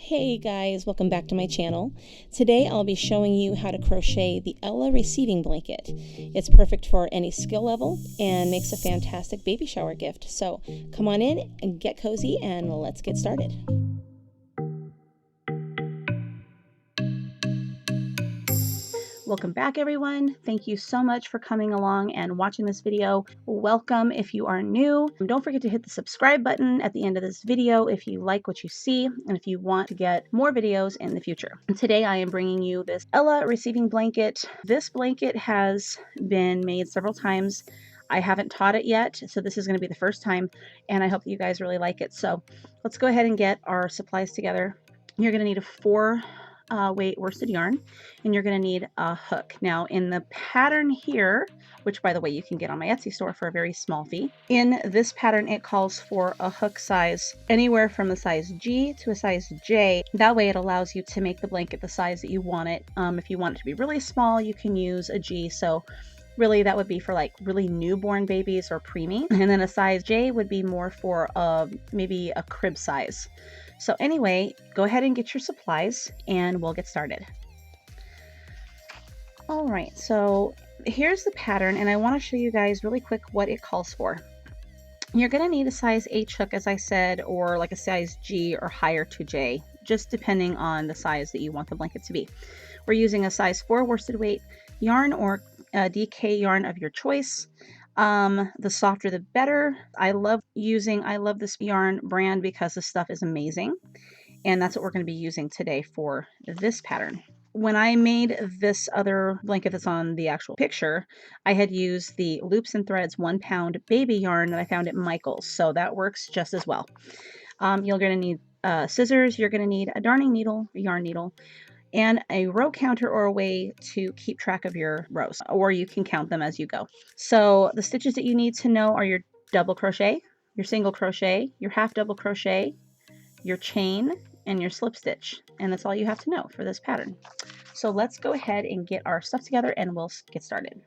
Hey guys, welcome back to my channel. Today I'll be showing you how to crochet the Elah receiving blanket. It's perfect for any skill level and makes a fantastic baby shower gift. So come on in and get cozy and let's get started. Welcome back everyone. Thank you so much for coming along and watching this video. Welcome if you are new. Don't forget to hit the subscribe button at the end of this video if you like what you see and if you want to get more videos in the future. Today I am bringing you this Elah receiving blanket. This blanket has been made several times. I haven't taught it yet, so this is going to be the first time, and I hope that you guys really like it. So let's go ahead and get our supplies together. You're going to need a 4 weight worsted yarn, and you're going to need a hook. Now in the pattern here, which by the way you can get on my Etsy store for a very small fee, in this pattern it calls for a hook size anywhere from a size G to a size J. That way it allows you to make the blanket the size that you want it. If you want it to be really small, you can use a G. So really that would be for like really newborn babies or preemie, and then a size J would be more for maybe a crib size. So anyway, go ahead and get your supplies and we'll get started. All right, so here's the pattern, and I want to show you guys really quick what it calls for. You're going to need a size H hook, as I said, or like a size G or higher to J, just depending on the size that you want the blanket to be. We're using a size 4 worsted weight yarn or DK yarn of your choice. The softer the better. I love this yarn brand because this stuff is amazing, and that's what we're going to be using today for this pattern. When I made this other blanket that's on the actual picture, I had used the Loops and Threads 1 pound baby yarn that I found at Michael's, so that works just as well. You're going to need scissors, you're going to need a darning needle, a yarn needle, and a row counter or a way to keep track of your rows, or you can count them as you go. So the stitches that you need to know are your double crochet, your single crochet, your half double crochet, your chain, and your slip stitch, and that's all you have to know for this pattern. So let's go ahead and get our stuff together and we'll get started.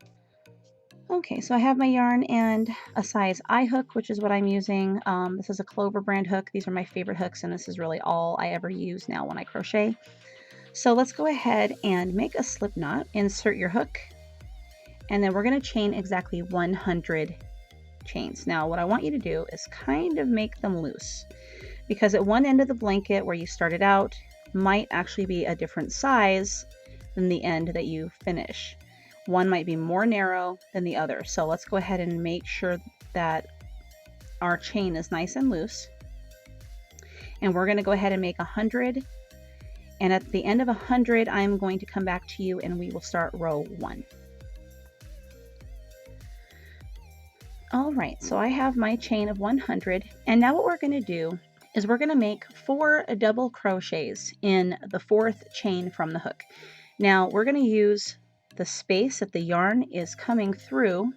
Okay, so I have my yarn and a size I hook, which is what I'm using. This is a Clover brand hook. These are my favorite hooks, and this is really all I ever use now when I crochet. So let's go ahead and make a slip knot, insert your hook, and then we're going to chain exactly 100 chains. Now what I want you to do is kind of make them loose, because at one end of the blanket where you started out might actually be a different size than the end that you finish. One might be more narrow than the other. So let's go ahead and make sure that our chain is nice and loose. And we're going to go ahead and make 100. And at the end of 100, I'm going to come back to you and we will start row 1. All right, so I have my chain of 100. And now what we're going to do is we're going to make 4 double crochets in the 4th chain from the hook. Now we're going to use the space that the yarn is coming through.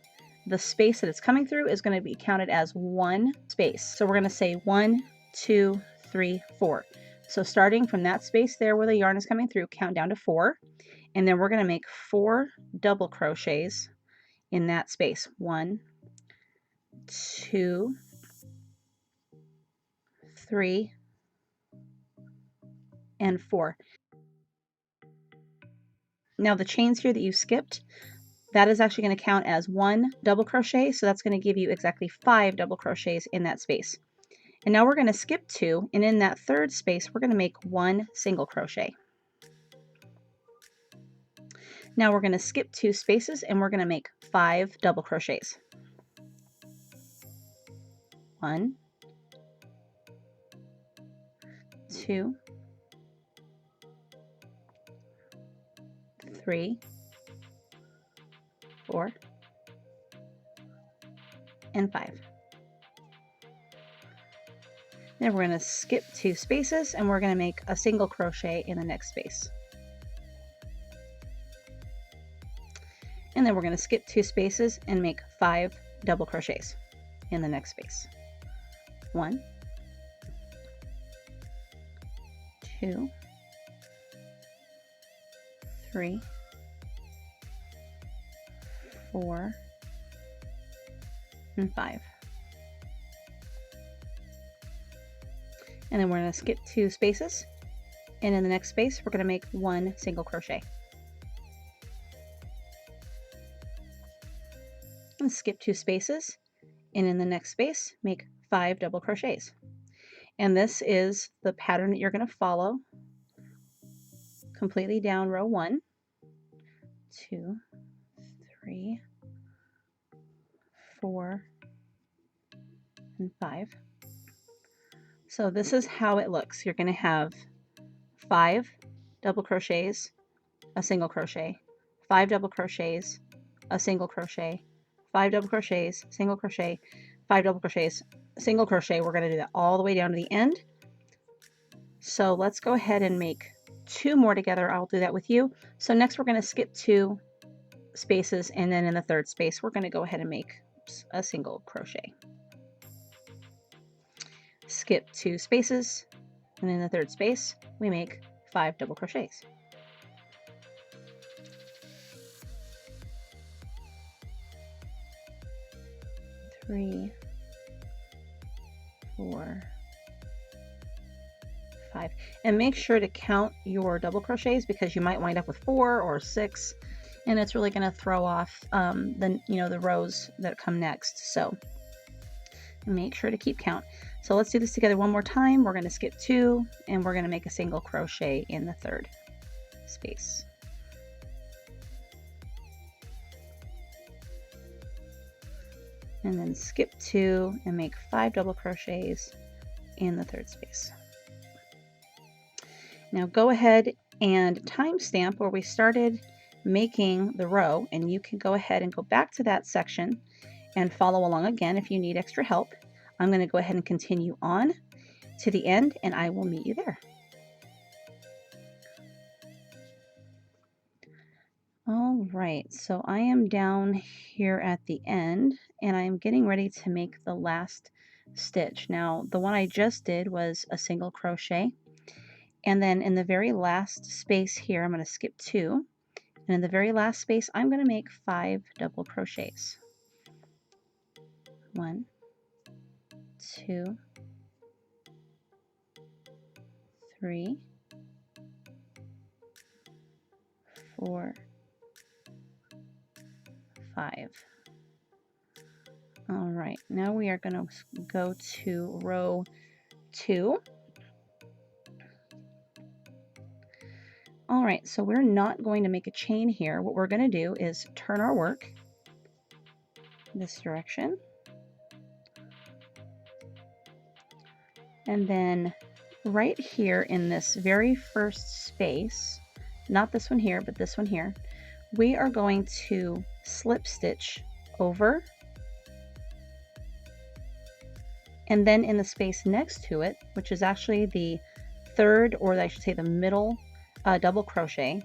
The space that it's coming through is going to be counted as 1 space. So we're going to say 1, 2, 3, 4. So starting from that space there where the yarn is coming through, count down to 4, and then we're going to make 4 double crochets in that space. 1, 2, 3, and 4. Now the chains here that you skipped, that is actually going to count as 1 double crochet, so that's going to give you exactly 5 double crochets in that space. And now we're going to skip 2, and in that 3rd space we're going to make 1 single crochet. Now we're going to skip 2 spaces and we're going to make 5 double crochets. 1, 2, 3, 4, and 5. Then we're going to skip 2 spaces and we're going to make a single crochet in the next space. And then we're going to skip 2 spaces and make 5 double crochets in the next space. 1, 2, 3, 4, and 5. And then we're going to skip 2 spaces and in the next space we're going to make 1 single crochet. And skip 2 spaces, and in the next space make 5 double crochets. And this is the pattern that you're going to follow completely down row 1, 2, 3, 4, and 5. So this is how it looks. You're going to have 5 double crochets, a single crochet, 5 double crochets, a single crochet, 5 double crochets, single crochet, 5 double crochets, single crochet. We're going to do that all the way down to the end. So let's go ahead and make 2 more together. I'll do that with you. So next we're going to skip 2 spaces, and then in the third space we're going to go ahead and make a single crochet. Skip 2 spaces, and in the third space we make 5 double crochets. Three, 4, 5, and make sure to count your double crochets because you might wind up with 4 or 6, and it's really going to throw off the rows that come next. So make sure to keep count. So let's do this together one more time. We're going to skip 2, and we're going to make a single crochet in the third space. And then skip 2 and make 5 double crochets in the third space. Now go ahead and timestamp where we started making the row, and you can go ahead and go back to that section and follow along again if you need extra help. I'm going to go ahead and continue on to the end, and I will meet you there. All right, so I am down here at the end, and I am getting ready to make the last stitch. Now, the one I just did was a single crochet, and then in the very last space here, I'm going to skip 2, and in the very last space, I'm going to make 5 double crochets. 1, 2, 3, 4, 5. All right, now we are going to go to row 2. All right, so we're not going to make a chain here. What we're going to do is turn our work this direction, and then right here in this very first space, not this one here, but this one here, we are going to slip stitch over, and then in the space next to it, which is actually the third, or I should say the middle double crochet,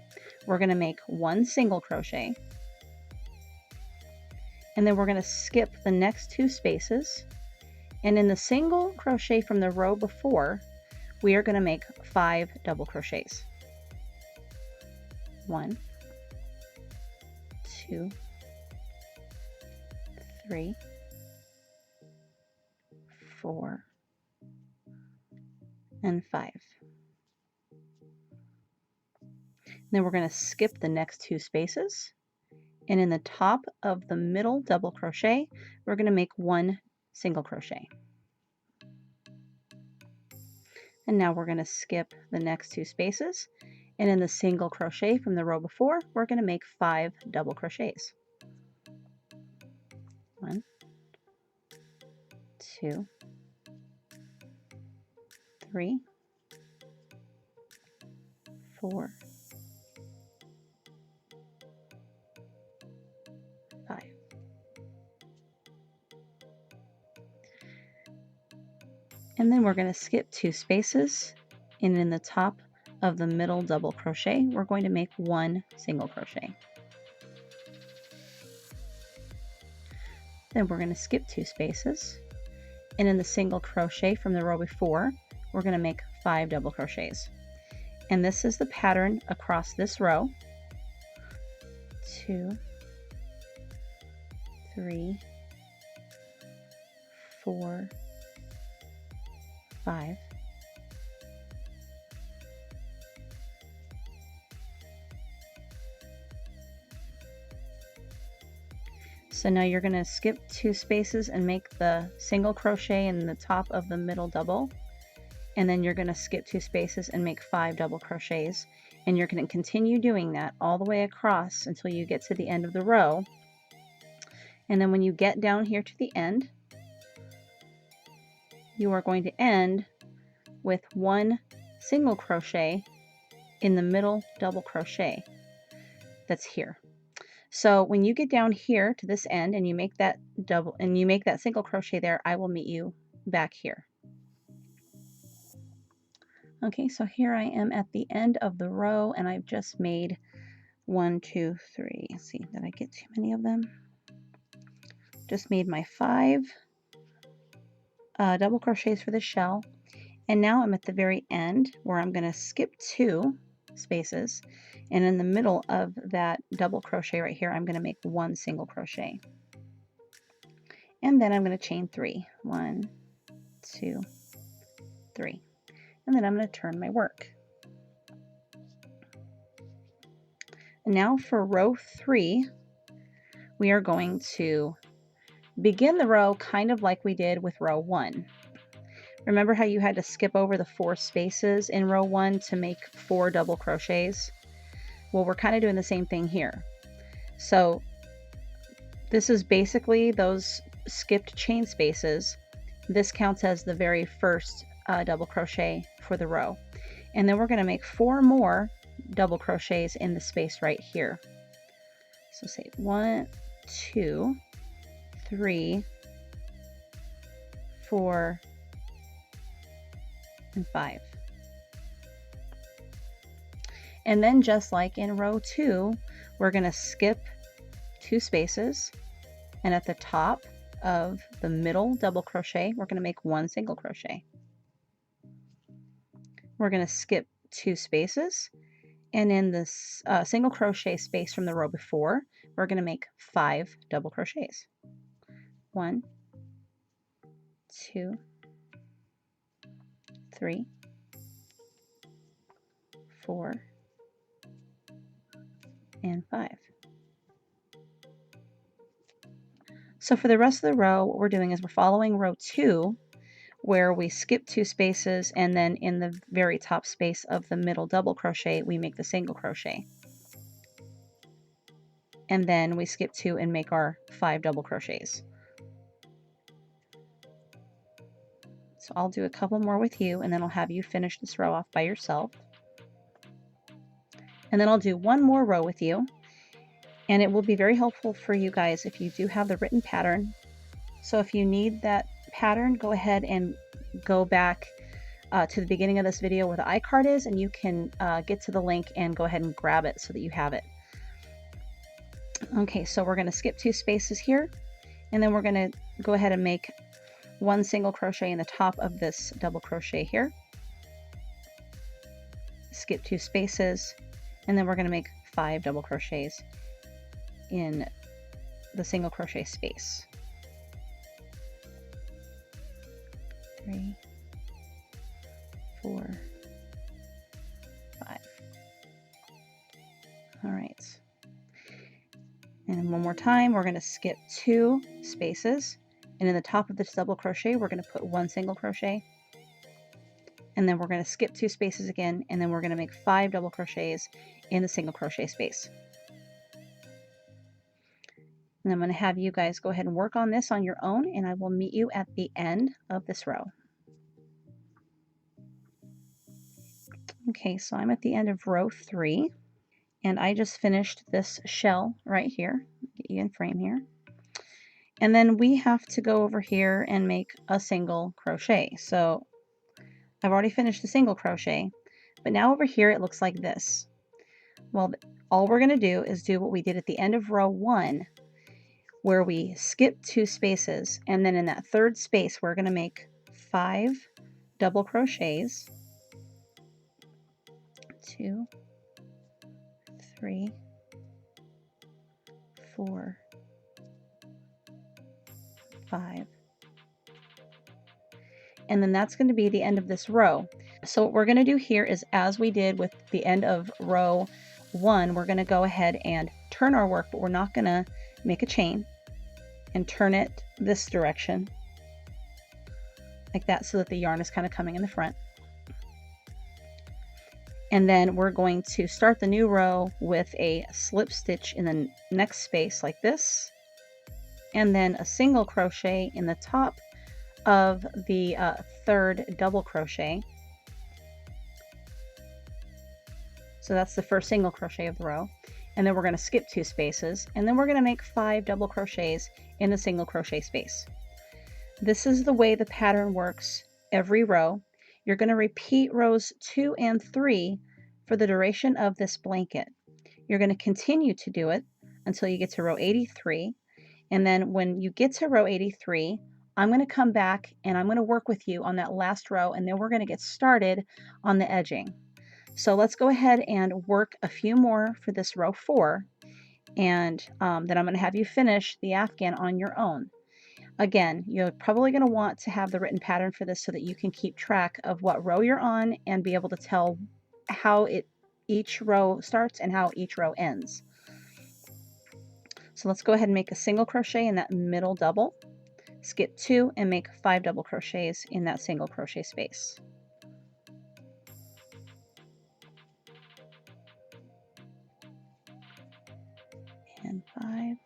we're going to make 1 single crochet, and then we're going to skip the next 2 spaces, and in the single crochet from the row before, we are going to make 5 double crochets. 1, 2, 3, 4, and 5. Then we're going to skip the next 2 spaces, and in the top of the middle double crochet, we're going to make 1 single crochet. And now we're going to skip the next 2 spaces, and in the single crochet from the row before, we're going to make 5 double crochets. 1, 2, 3, 4, 5. And then we're going to skip 2 spaces, and in the top of the middle double crochet, we're going to make 1 single crochet. Then we're going to skip 2 spaces, and in the single crochet from the row before, we're going to make 5 double crochets. And this is the pattern across this row. 2, 3, 4, 5, So now you're going to skip 2 spaces and make the single crochet in the top of the middle double, and then you're going to skip 2 spaces and make 5 double crochets, and you're going to continue doing that all the way across until you get to the end of the row. And then when you get down here to the end, you are going to end with 1 single crochet in the middle double crochet that's here. So when you get down here to this end and you make that single crochet there, I will meet you back here. Okay, so here I am at the end of the row, and I've just made 1, 2, 3. Let's see, did I get too many of them? Just made my 5 double crochets for the shell, and now I'm at the very end where I'm going to skip 2 spaces, and in the middle of that double crochet right here I'm going to make 1 single crochet, and then I'm going to chain 3. 1, 2, 3, and then I'm going to turn my work. And now for row 3, we are going to begin the row kind of like we did with row 1. Remember how you had to skip over the 4 spaces in row 1 to make 4 double crochets? Well, we're kind of doing the same thing here. So this is basically those skipped chain spaces. This counts as the very first double crochet for the row. And then we're going to make 4 more double crochets in the space right here. So say 1, 2, 3, 4, and 5. And then just like in row 2, we're going to skip 2 spaces, and at the top of the middle double crochet we're going to make 1 single crochet. We're going to skip 2 spaces, and in this single crochet space from the row before we're going to make 5 double crochets. 1, 2, 3, 4, and 5. So for the rest of the row, what we're doing is we're following row 2, where we skip 2 spaces, and then in the very top space of the middle double crochet we make the single crochet, and then we skip 2 and make our 5 double crochets. So I'll do a couple more with you, and then I'll have you finish this row off by yourself. And then I'll do one more row with you, and it will be very helpful for you guys if you do have the written pattern. So if you need that pattern, go ahead and go back to the beginning of this video where the iCard is, and you can get to the link and go ahead and grab it so that you have it. Okay, so we're going to skip 2 spaces here, and then we're going to go ahead and make 1 single crochet in the top of this double crochet here. Skip 2 spaces, and then we're going to make 5 double crochets in the single crochet space. 3, 4, 5. All right. And one more time, we're going to skip 2 spaces, and in the top of this double crochet we're going to put 1 single crochet, and then we're going to skip 2 spaces again, and then we're going to make 5 double crochets in the single crochet space. And I'm going to have you guys go ahead and work on this on your own, and I will meet you at the end of this row. Okay, so I'm at the end of row 3, and I just finished this shell right here. Get you in frame here. And then we have to go over here and make a single crochet. So I've already finished the single crochet, but now over here it looks like this. Well, all we're going to do is do what we did at the end of row 1, where we skip 2 spaces, and then in that 3rd space we're going to make 5 double crochets. 2, 3, 4, 5. And then that's going to be the end of this row. So what we're going to do here is, as we did with the end of row 1, we're going to go ahead and turn our work, but we're not going to make a chain. and turn it this direction like that, so that the yarn is kind of coming in the front. And then we're going to start the new row with a slip stitch in the next space like this, and then a single crochet in the top of the third double crochet. So that's the first single crochet of the row. And then we're going to skip 2 spaces, and then we're going to make 5 double crochets in the single crochet space. This is the way the pattern works every row. You're going to repeat rows 2 and 3 for the duration of this blanket. You're going to continue to do it until you get to row 83. And then when you get to row 83, I'm going to come back and I'm going to work with you on that last row, and then we're going to get started on the edging. So let's go ahead and work a few more for this row 4, and then I'm going to have you finish the afghan on your own. Again, you're probably going to want to have the written pattern for this so that you can keep track of what row you're on and be able to tell how each row starts and how each row ends. So let's go ahead and make a single crochet in that middle double, skip 2, and make 5 double crochets in that single crochet space. And 5.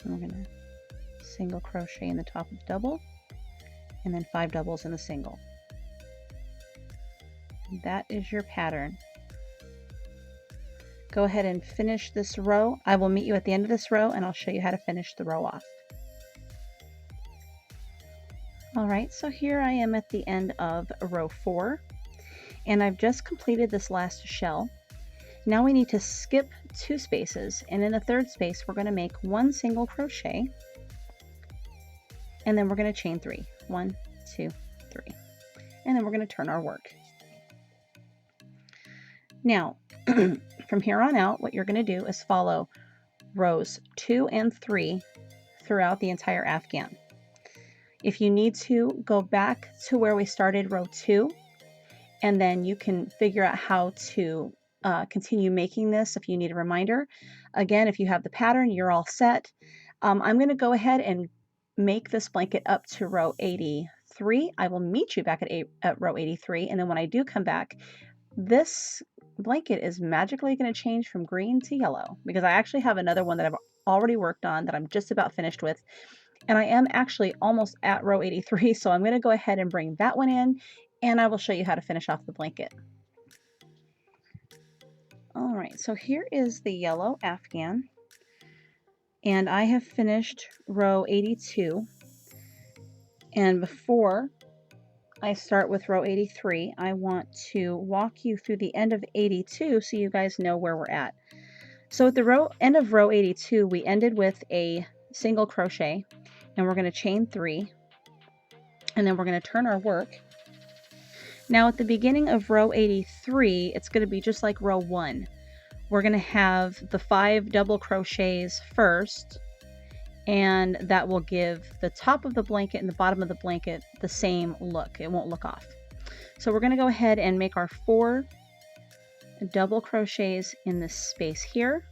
And we're going to single crochet in the top of the double, and then 5 doubles in the single. And that is your pattern. Go ahead and finish this row. I will meet you at the end of this row, and I'll show you how to finish the row off. All right, so here I am at the end of row 4, and I've just completed this last shell. Now we need to skip 2 spaces, and in the third space we're going to make 1 single crochet, and then we're going to chain 3. 1, 2, 3, and then we're going to turn our work. Now from here on out, what you're going to do is follow rows 2 and 3 throughout the entire afghan. If you need to, go back to where we started row 2, and then you can figure out how to continue making this if you need a reminder. Again, if you have the pattern, you're all set. I'm going to go ahead and make this blanket up to row 83. I will meet you back at row 83, and then when I do come back, this blanket is magically going to change from green to yellow, because I actually have another one that I've already worked on that I'm just about finished with. And I am actually almost at row 83, so I'm going to go ahead and bring that one in, and I will show you how to finish off the blanket. All right, so here is the yellow afghan, and I have finished row 82. And before I start with row 83, I want to walk you through the end of 82 so you guys know where we're at. So at the end of row 82, we ended with a single crochet, and we're going to chain 3, and then we're going to turn our work. Now at the beginning of row 83, it's going to be just like row 1. We're going to have the 5 double crochets first, and that will give the top of the blanket and the bottom of the blanket the same look. It won't look off. So we're going to go ahead and make our 4 double crochets in this space here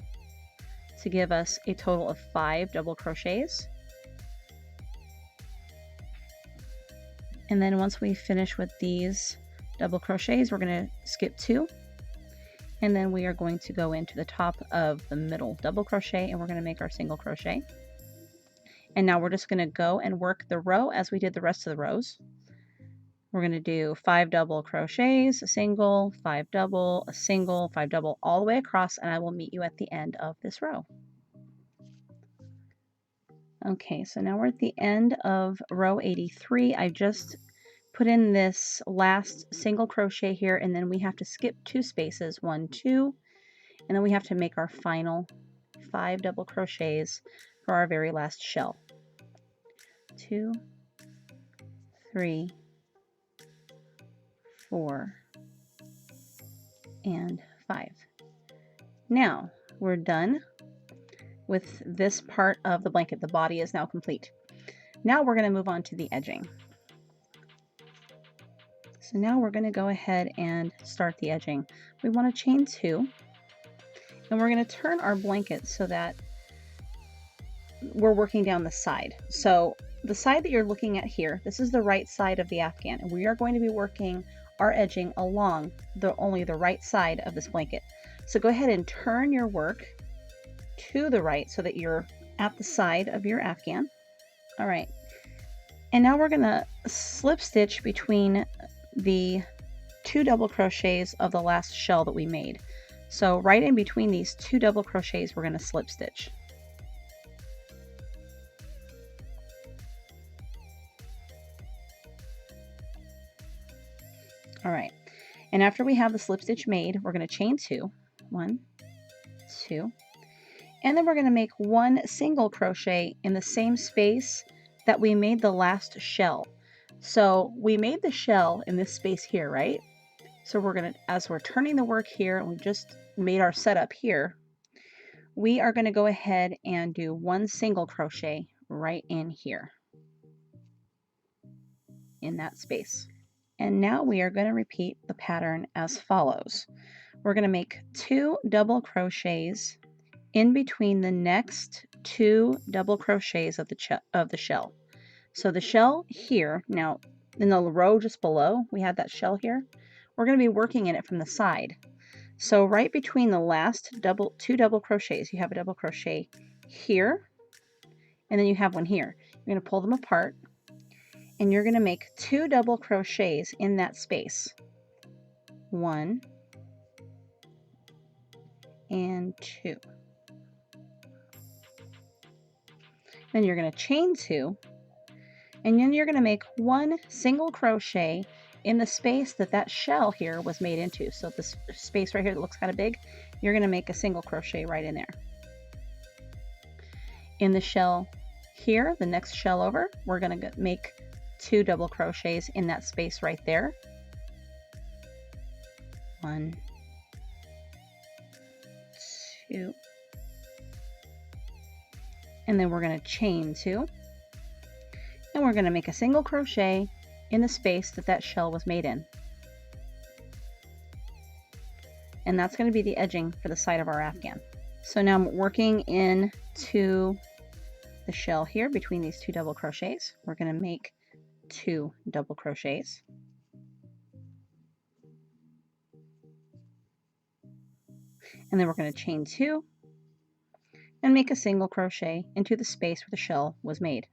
to give us a total of 5 double crochets. And then once we finish with these double crochets, we're going to skip 2, and then we are going to go into the top of the middle double crochet, and we're going to make our single crochet. And now we're just going to go and work the row as we did the rest of the rows. We're going to do 5 double crochets, a single, 5 double, a single, 5 double, all the way across, and I will meet you at the end of this row. Okay, so now we're at the end of row 83. I just put in this last single crochet here, and then we have to skip 2 spaces, 1, 2, and then we have to make our final 5 double crochets for our very last shell. 2, 3, 4, and 5. Now we're done with this part of the blanket. The body is now complete. Now we're going to move on to the edging. So now we're going to go ahead and start the edging. We want to chain 2, And we're going to turn our blanket so that we're working down the side. So the side that you're looking at here, this is the right side of the Afghan, and we are going to be working our edging along only the right side of this blanket. So go ahead and turn your work to the right so that you're at the side of your Afghan. All right. And now we're going to slip stitch between the 2 double crochets of the last shell that we made. So right in between these 2 double crochets, we're going to slip stitch. All right. And after we have the slip stitch made, we're going to chain 2. 1, 2. And then we're going to make 1 single crochet in the same space that we made the last shell. So we made the shell in this space here, right? So we're going to, as we're turning the work here, and we just made our setup here, we are going to go ahead and do 1 single crochet right in here, in that space. And now we are going to repeat the pattern as follows. We're going to make 2 double crochets in between the next 2 double crochets of the shell. So the shell here, now in the row just below, we had that shell here. We're going to be working in it from the side. So right between the last 2 double crochets, you have a double crochet here, and then you have one here. You're going to pull them apart, and you're going to make 2 double crochets in that space. 1 and 2. Then you're going to chain 2, and then you're going to make 1 single crochet in the space that shell here was made into. So this space right here that looks kind of big, you're going to make a single crochet right in there. In the shell here, the next shell over, we're going to make 2 double crochets in that space right there. 1, 2, and then we're going to chain 2, and we're going to make a single crochet in the space that shell was made in. And that's going to be the edging for the side of our Afghan. So now I'm working into the shell here between these 2 double crochets. We're going to make 2 double crochets. And then we're going to chain 2 and make a single crochet into the space where the shell was made.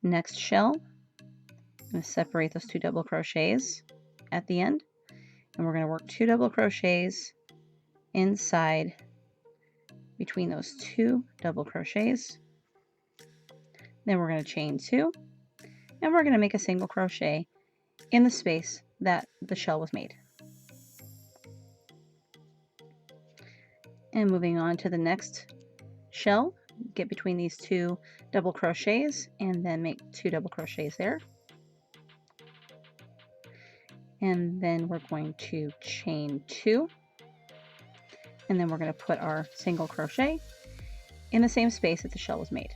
Next shell, I'm going to separate those 2 double crochets at the end, and we're going to work 2 double crochets inside between those 2 double crochets. Then we're going to chain 2, and we're going to make a single crochet in the space that the shell was made. And moving on to the next shell, get between these 2 double crochets and then make 2 double crochets there. And then we're going to chain 2, and then we're going to put our single crochet in the same space that the shell was made.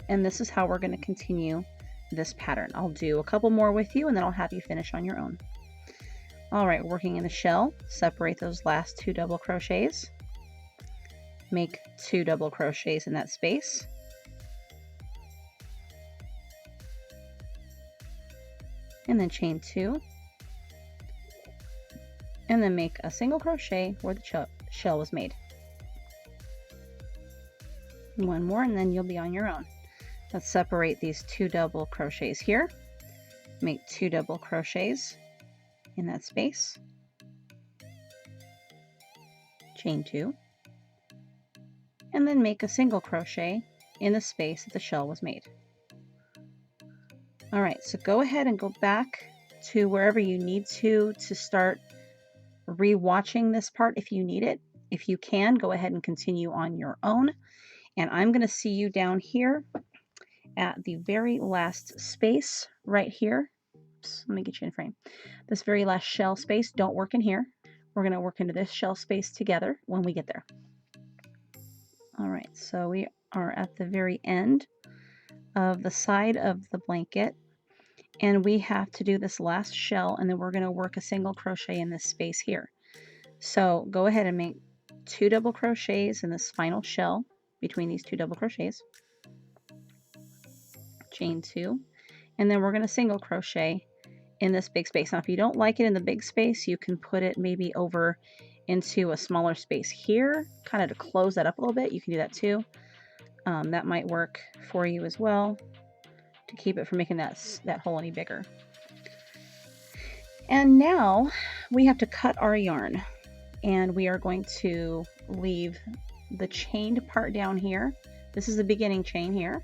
And this is how we're going to continue this pattern. I'll do a couple more with you, and then I'll have you finish on your own. All right, working in the shell, separate those last 2 double crochets, make 2 double crochets in that space, and then chain 2, and then make a single crochet where the shell was made. One more, and then you'll be on your own. Let's separate these 2 double crochets here, make 2 double crochets in that space, chain 2, and then make a single crochet in the space that the shell was made. All right, so go ahead and go back to wherever you need to start re-watching this part if you need it. If you can, go ahead and continue on your own. And I'm going to see you down here at the very last space right here. Oops, let me get you in frame. This very last shell space, don't work in here. We're going to work into this shell space together when we get there. All right, so we are at the very end of the side of the blanket, And we have to do this last shell, and then we're going to work a single crochet in this space here. So go ahead and make 2 double crochets in this final shell between these 2 double crochets. Chain 2, and then we're going to single crochet in this big space. Now if you don't like it in the big space, you can put it maybe over into a smaller space here, kind of to close that up a little bit. You can do that too. That might work for you as well to keep it from making that hole any bigger. And now we have to cut our yarn, and we are going to leave the chained part down here. This is the beginning chain here.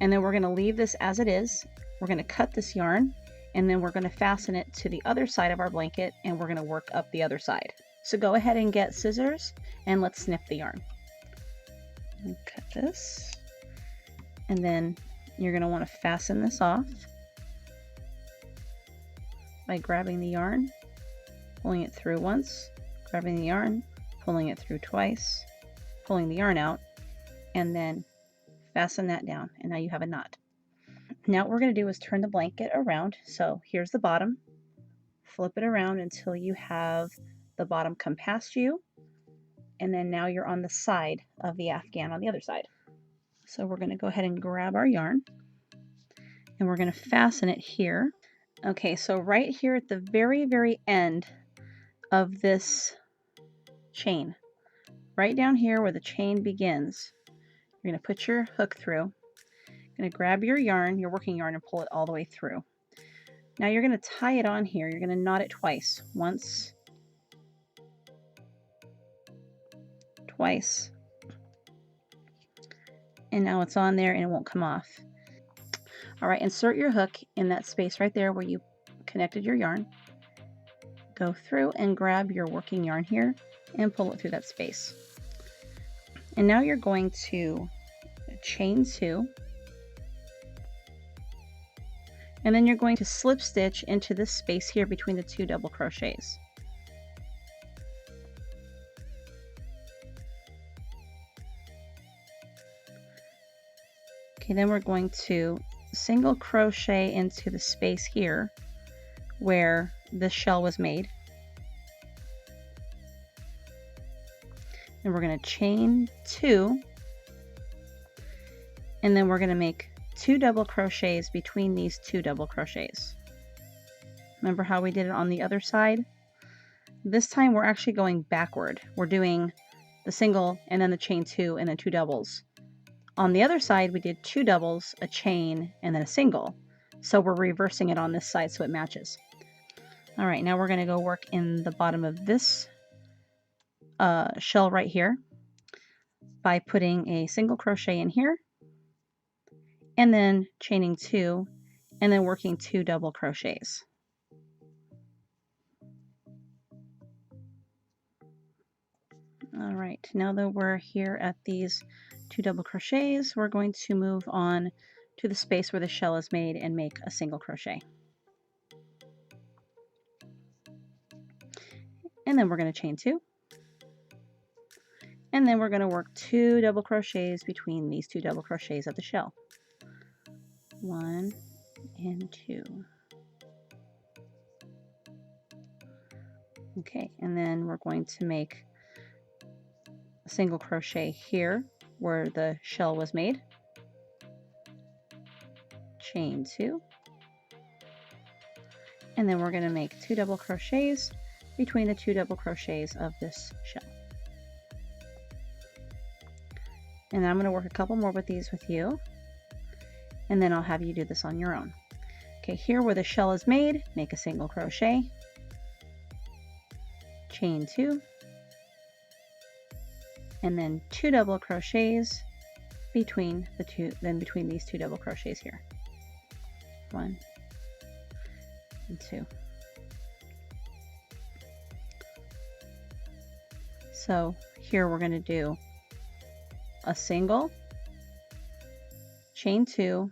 And then we're going to leave this as it is. We're going to cut this yarn, and then we're going to fasten it to the other side of our blanket, and we're going to work up the other side. So go ahead and get scissors, and let's snip the yarn. Cut this, and then you're going to want to fasten this off by grabbing the yarn, pulling it through once, grabbing the yarn, pulling it through twice, pulling the yarn out, and then fasten that down, and now you have a knot. Now what we're going to do is turn the blanket around. So here's the bottom. Flip it around until you have the bottom come past you, and then now you're on the side of the afghan on the other side. So we're going to go ahead and grab our yarn, and we're going to fasten it here. Okay, so right here at the very, very end of this chain, right down here where the chain begins, you're going to put your hook through. You're going to grab your yarn, your working yarn, and pull it all the way through. Now you're going to tie it on here. You're going to knot it twice. Once, twice, and now it's on there and it won't come off. All right, insert your hook in that space right there where you connected your yarn. Go through and grab your working yarn here and pull it through that space. And now you're going to chain 2, and then you're going to slip stitch into this space here between the 2 double crochets. Okay, then we're going to single crochet into the space here where this shell was made. And we're going to chain 2, and then we're going to make 2 double crochets between these 2 double crochets. Remember how we did it on the other side? This time we're actually going backward. We're doing the single and then the chain 2 and then 2 doubles. On the other side, we did 2 doubles, a chain, and then a single. So we're reversing it on this side so it matches. All right, now we're going to go work in the bottom of this shell right here by putting a single crochet in here, and then chaining 2, and then working 2 double crochets. All right, now that we're here at these 2 double crochets, we're going to move on to the space where the shell is made and make a single crochet. And then we're going to chain 2. And then we're going to work 2 double crochets between these 2 double crochets of the shell. 1 and 2. Okay, and then we're going to make a single crochet here where the shell was made. Chain 2. And then we're going to make 2 double crochets between the 2 double crochets of this shell. And I'm going to work a couple more with these with you, and then I'll have you do this on your own. Okay, here where the shell is made, make a single crochet, chain 2, and then 2 double crochets between between these 2 double crochets here. 1 and 2. So here we're going to do a single, chain 2,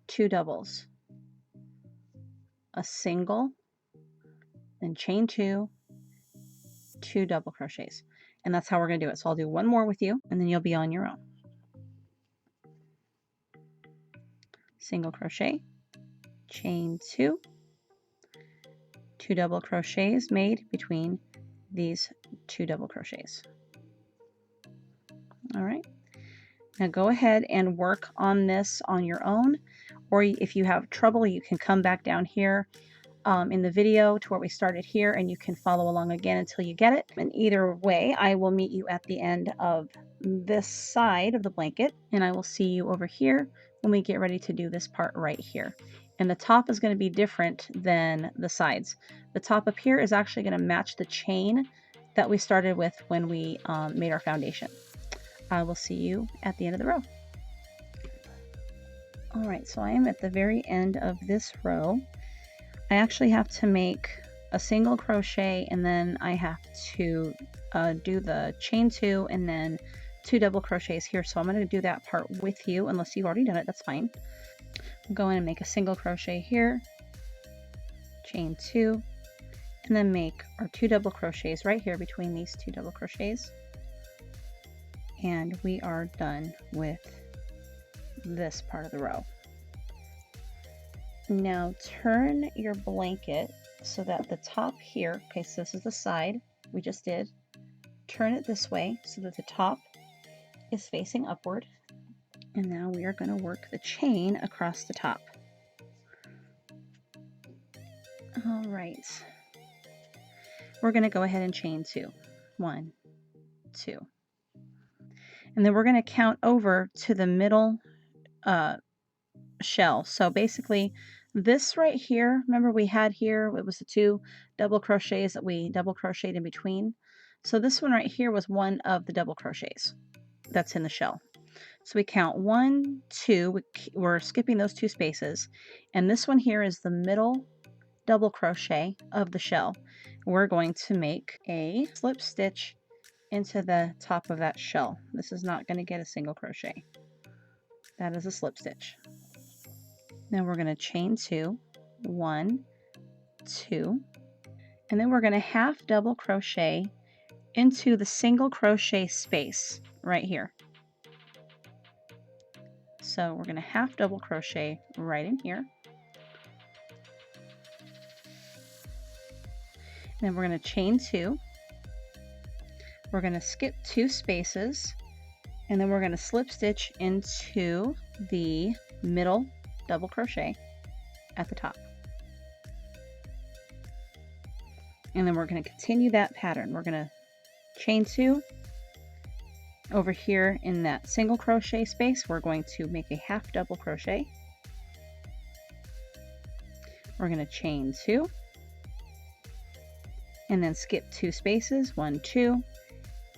2 doubles, a single, then chain 2, 2 double crochets. And that's how we're going to do it. So I'll do one more with you, and then you'll be on your own. Single crochet, chain 2, 2 double crochets made between these 2 double crochets. All right, now go ahead and work on this on your own, or if you have trouble, you can come back down here in the video to where we started here, and you can follow along again until you get it. And either way, I will meet you at the end of this side of the blanket, and I will see you over here when we get ready to do this part right here. And the top is going to be different than the sides. The top up here is actually going to match the chain that we started with when we made our foundation. I will see you at the end of the row. All right, so I am at the very end of this row. I actually have to make a single crochet, and then I have to do the chain 2 and then 2 double crochets here. So I'm going to do that part with you. Unless you've already done it, that's fine. Go in and make a single crochet here, chain 2, and then make our 2 double crochets right here between these 2 double crochets. And we are done with this part of the row. Now turn your blanket so that the top here, okay, so this is the side we just did, turn it this way so that the top is facing upward. And now we are going to work the chain across the top. All right, we're going to go ahead and chain 2. 1, 2. And then we're going to count over to the middle shell. So basically this right here, remember we had here, it was the 2 double crochets that we double crocheted in between. So this one right here was one of the double crochets that's in the shell. So we count 1, 2, we're skipping those 2 spaces, and this one here is the middle double crochet of the shell. We're going to make a slip stitch into the top of that shell. This is not going to get a single crochet. That is a slip stitch. Then we're going to chain 2, 1, 2, and then we're going to half double crochet into the single crochet space right here. So we're going to half double crochet right in here. Then we're going to chain 2. We're going to skip 2 spaces, and then we're going to slip stitch into the middle double crochet at the top. And then we're going to continue that pattern. We're going to chain 2. Over here in that single crochet space, we're going to make a half double crochet. We're going to chain 2 and then skip 2 spaces, 1, 2,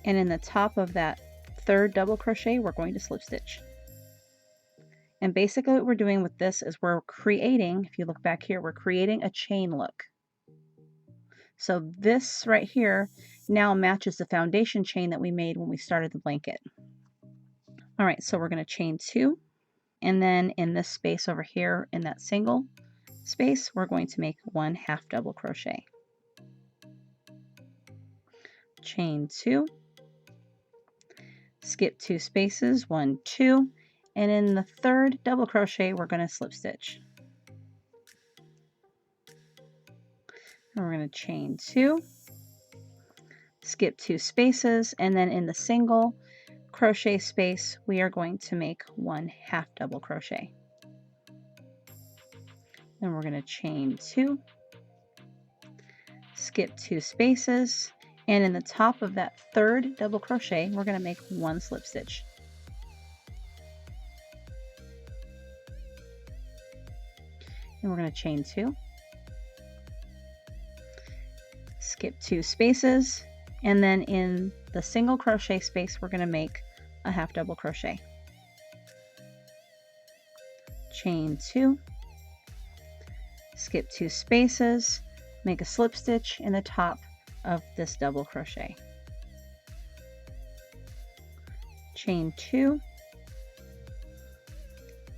and in the top of that 3rd double crochet, we're going to slip stitch. And basically what we're doing with this is we're creating, if you look back here, we're creating a chain look. So this right here now matches the foundation chain that we made when we started the blanket. All right, so we're going to chain 2, and then in this space over here in that single space, we're going to make 1 half double crochet. Chain 2, skip 2 spaces, 1, 2, and in the 3rd double crochet, we're going to slip stitch. And we're going to chain 2, skip 2 spaces, and then in the single crochet space, we are going to make 1 half double crochet. Then we're going to chain 2, skip 2 spaces, and in the top of that 3rd double crochet, we're going to make 1 slip stitch. And we're going to chain 2, skip 2 spaces, and then in the single crochet space, we're going to make a half double crochet. Chain 2, skip 2 spaces, make a slip stitch in the top of this double crochet. Chain 2,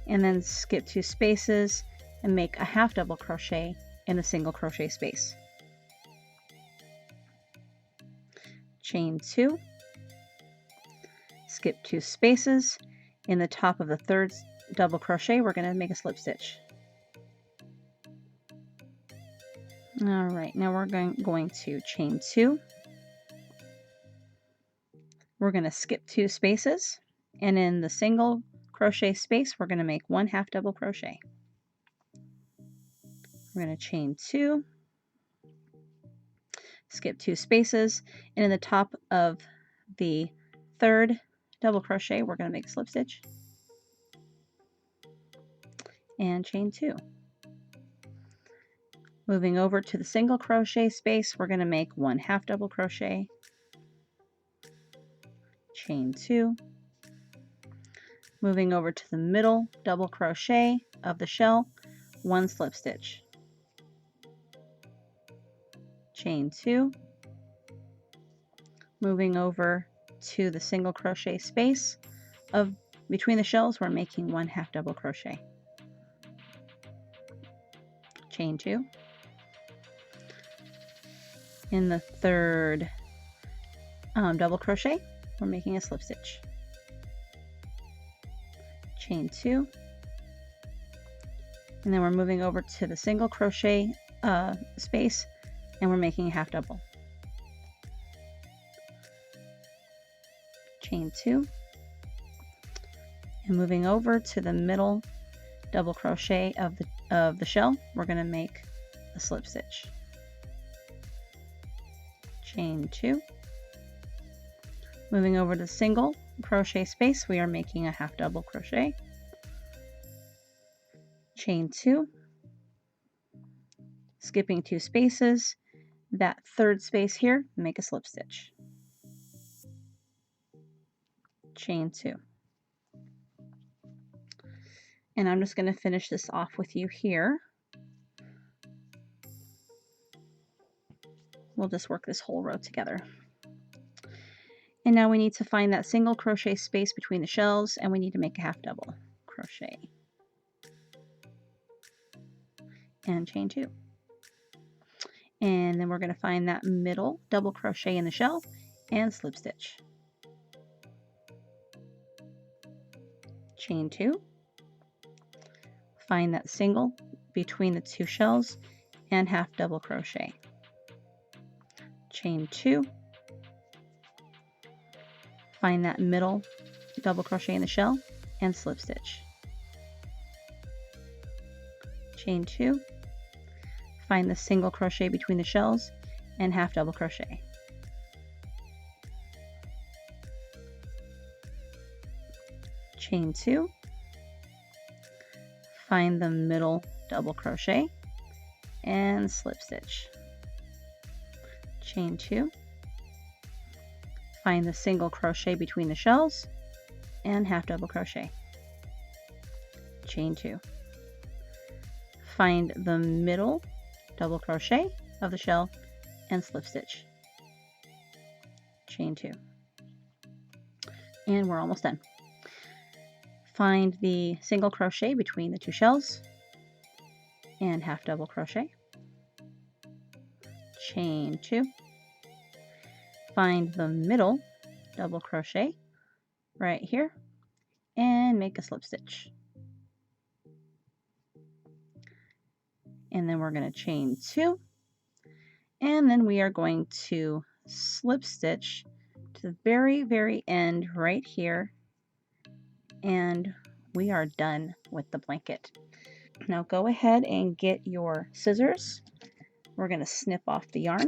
and then skip 2 spaces and make a half double crochet in the single crochet space. Chain 2, skip 2 spaces, in the top of the 3rd double crochet we're going to make a slip stitch. All right, now we're going to chain 2. We're going to skip 2 spaces, and in the single crochet space, we're going to make 1 half double crochet. We're going to chain 2, skip 2 spaces, and in the top of the third double crochet, we're going to make a slip stitch and chain 2. Moving over to the single crochet space, we're going to make 1 half double crochet, chain 2. Moving over to the middle double crochet of the shell, 1 slip stitch, chain 2. Moving over to the single crochet space of between the shells, we're making 1 half double crochet, chain 2. In the third double crochet, we're making a slip stitch, chain 2, and then we're moving over to the single crochet space, and we're making a half double, chain 2, and moving over to the middle double crochet of the shell, we're going to make a slip stitch, chain 2. Moving over to the single crochet space, we are making a half double crochet, chain 2, skipping 2 spaces, that third space here, make a slip stitch, chain 2. And I'm just going to finish this off with you here. We'll just work this whole row together. And now we need to find that single crochet space between the shells, and we need to make a half double crochet and chain 2. And then we're going to find that middle double crochet in the shell and slip stitch, chain 2. Find that single between the 2 shells and half double crochet, chain 2. Find that middle double crochet in the shell and slip stitch, chain 2. Find the single crochet between the shells and half double crochet, chain 2. Find the middle double crochet and slip stitch, chain 2. Find the single crochet between the shells and half double crochet, chain 2. Find the middle double crochet of the shell and slip stitch, chain 2. And we're almost done. Find the single crochet between the 2 shells and half double crochet, chain 2. Find the middle double crochet right here and make a slip stitch. And then we're going to chain 2, and then we are going to slip stitch to the very, very end right here, and we are done with the blanket. Now go ahead and get your scissors. We're going to snip off the yarn.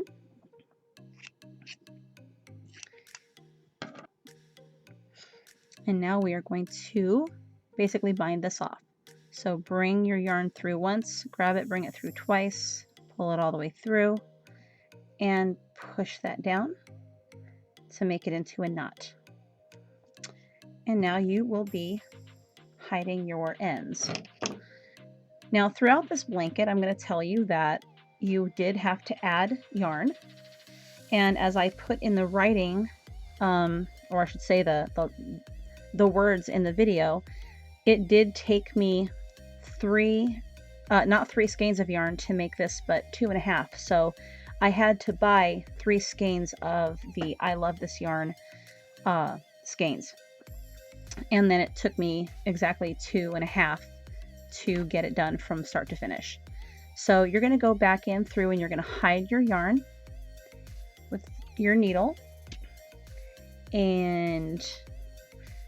And now we are going to basically bind this off. So bring your yarn through once, grab it, bring it through twice, pull it all the way through, and push that down to make it into a knot. And now you will be hiding your ends. Now throughout this blanket, I'm going to tell you that you did have to add yarn. And as I put in the writing, or I should say the words in the video, it did take me not 3 skeins of yarn to make this, but 2.5. So I had to buy 3 skeins of the I Love This Yarn skeins. And then it took me exactly 2.5 to get it done from start to finish. So you're going to go back in through and you're going to hide your yarn with your needle, and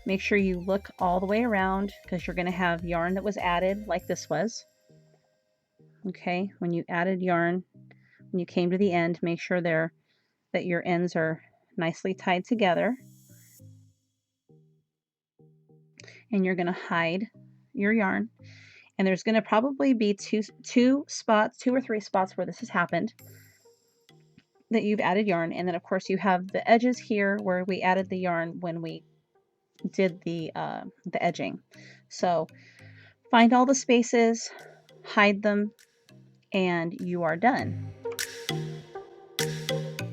make sure you look all the way around because you're going to have yarn that was added like this was. Okay, when you added yarn, when you came to the end, make sure that your ends are nicely tied together, and you're going to hide your yarn. And there's going to probably be two or three spots where this has happened that you've added yarn. And then of course you have the edges here where we added the yarn when we did the edging. So find all the spaces, hide them, and you are done.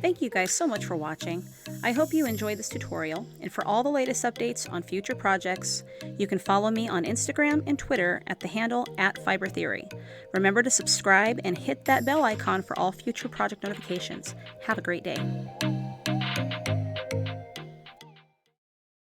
Thank you guys so much for watching. I hope you enjoyed this tutorial, and for all the latest updates on future projects, you can follow me on Instagram and Twitter at the handle @FiberTheory. Remember to subscribe and hit that bell icon for all future project notifications. Have a great day.